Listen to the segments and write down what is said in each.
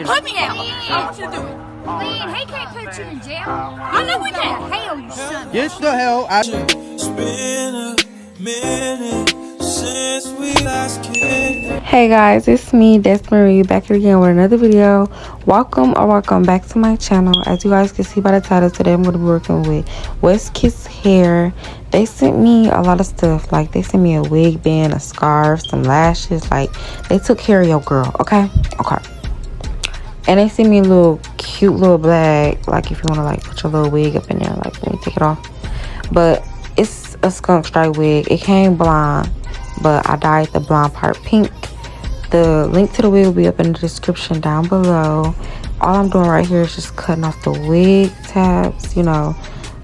Put me out. I want you to do it. Man, he can't put you in jail. I know we can. Hell, you son. Get the hell out. It's been a minute since we last kicked. Hey guys, it's me, Desmarie, back here again with another video. Welcome back to my channel. As you guys can see by the title, today I'm going to be working with WestKiss Hair. They sent me a lot of stuff. Like, they sent me a wig band, a scarf, some lashes. Like, they took care of your girl, okay? And they sent me a little cute little bag, like if you want to like put your little wig up in there, like when you take it off. But it's a skunk stripe wig. It came blonde, but I dyed the blonde part pink. The link to the wig will be up in the description down below. All I'm doing right here is just cutting off the wig tabs, you know,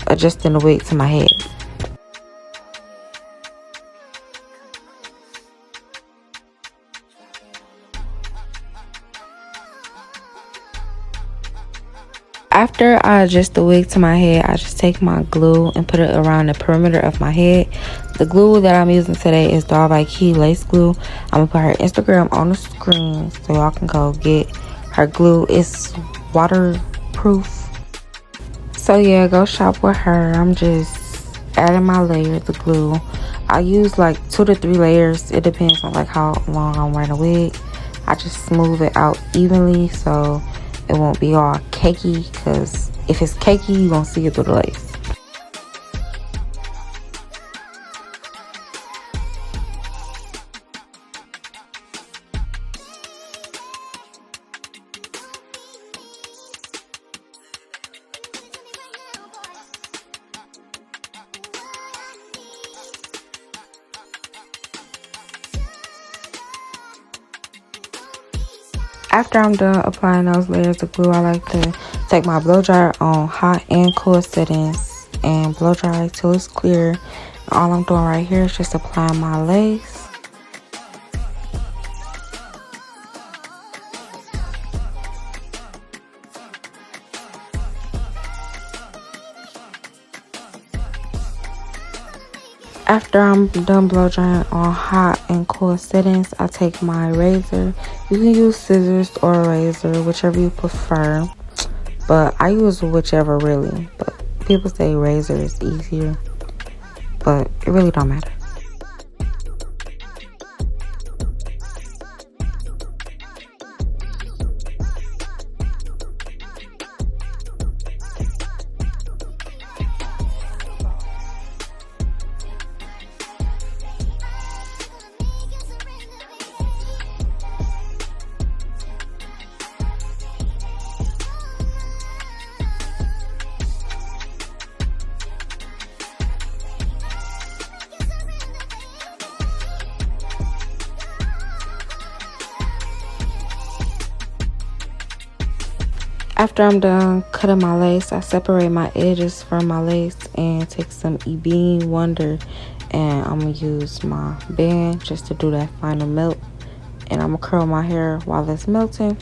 adjusting the wig to my head. After I adjust the wig to my head, I just take my glue and put it around the perimeter of my head. The glue that I'm using today is Doll by Key Lace Glue. I'm going to put her Instagram on the screen so y'all can go get her glue. It's waterproof. So yeah, go shop with her. I'm just adding my layers of glue. I use like 2 to 3 layers. It depends on like how long I'm wearing a wig. I just smooth it out evenly so it won't be all cakey, because if it's cakey, you won't see it through the lace. After I'm done applying those layers of glue, I like to take my blow dryer on hot and cool settings and blow dry till it's clear. And all I'm doing right here is just applying my lace. After I'm done blow drying on hot and cool settings, I take my razor. You can use scissors or a razor, whichever you prefer. But I use whichever really. But people say razor is easier. But it really don't matter. After I'm done cutting my lace, I separate my edges from my lace and take some Bean Wonder, and I'm going to use my band just to do that final melt. And I'm going to curl my hair while it's melting.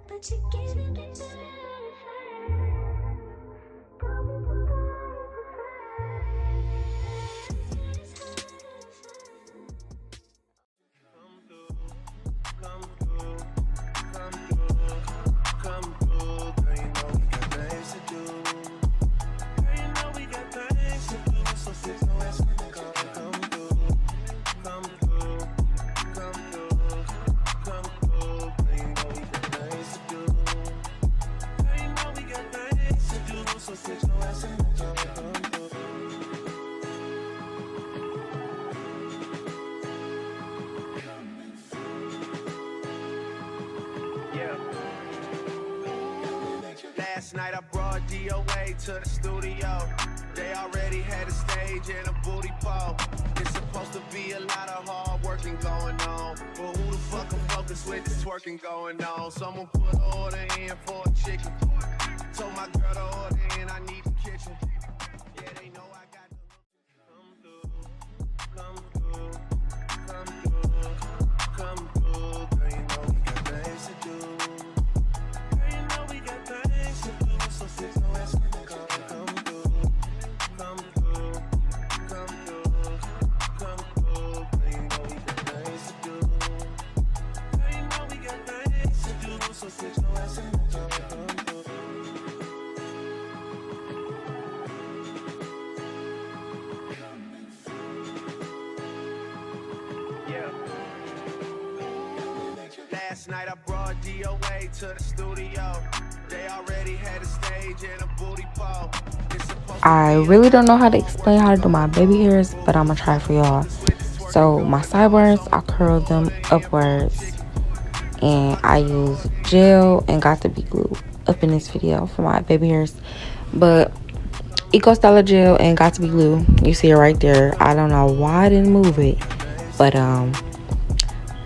But you can't get better. DOA to the studio. They already had a stage and a booty pole. It's supposed to be a lot of hard working going on, but who the fuck am focused with this twerking going on? Someone put an order in for a chicken. Told my girl to order in, I need the kitchen. Yeah, they know I got the come through, come through, come through. Girl, you know we got things to do. Girl, you know we got things to do. So fix no ass in the car. Come through, come through, come through, come through. Girl, you know we got things to do. Girl, you know we got things to do. So fix no ass in the car. Come through. Last night I brought DOA to the studio. They already had a stage and a booty pole. I really don't know how to explain how to do my baby hairs, but I'm gonna try for y'all. So my sideburns, I curl them upwards, and I use gel and got to be glue up in this video for my baby hairs. But Eco Styler gel and got to be glue, you see it right there. I don't know why I didn't move it, but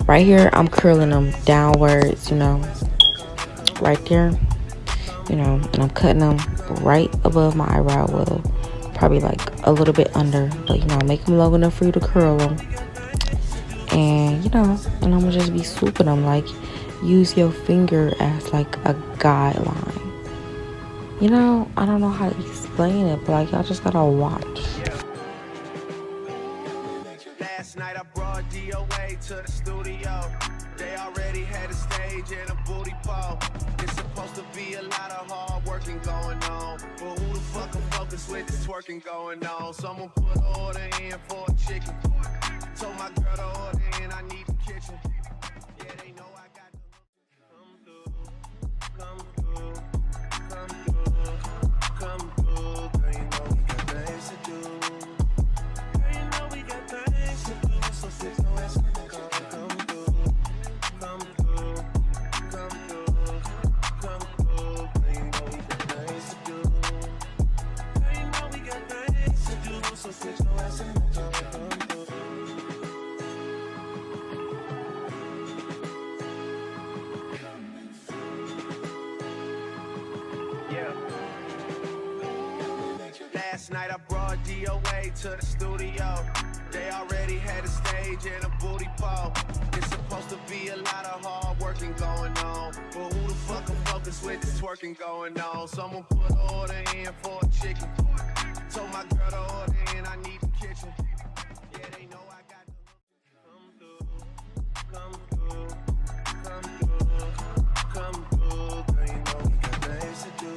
right here I'm curling them downwards, you know, right there, you know, and I'm cutting them right above my eyebrow. Well, probably like a little bit under, but you know, make them long enough for you to curl them. And you know, and I'm gonna just be swooping them, like use your finger as like a guideline. You know, I don't know how to explain it, but like y'all just gotta watch. Last night I brought DOA to the studio. They already had a stage and a booty pole. It's supposed to be a lot of hard working going on, but who the fuck am focused with this twerking going on? Someone put an order in for a chicken. Told my girl to order in, I need the kitchen. Yeah, they know I got the come through, come through, come through, come through. Girl, you know we got things to do. Girl, you know we got things to do. So fix no ass in the car. Come through, come through, come through, come through. Girl, you know we got things to do. Girl, you know we got things to do. So fix no ass in the car. Come through. Last night I brought DOA to the studio. They already had a stage and a booty pole. It's supposed to be a lot of hard working going on, but who the fuck am focused with this twerking going on? Someone put an order in for a chicken. Told my girl to order in, I need the kitchen. Yeah, they know I got the come through, come through, come through, come through. Girl, you know we got things to do.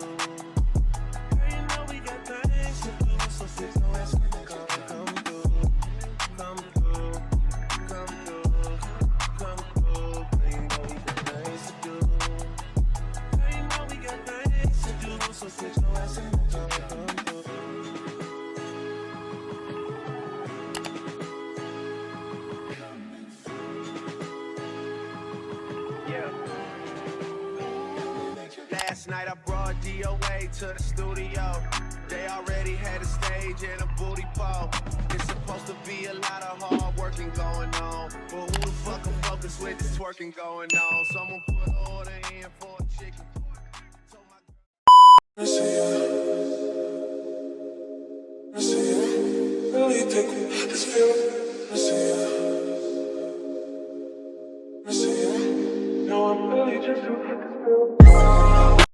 Girl, you know we got things to do. So fix no ass in the car. Come through, come through, come through, come through. Girl, you know we got things to do. Girl, you know we got things to do. So fix no ass in the car. Come through. Last night I brought DOA to the studio. They already had a stage and a booty pole. It's supposed to be a lot of hard working going on, but who the fuck am focused with this twerking going on? Someone put an order in for a chicken. Told my girl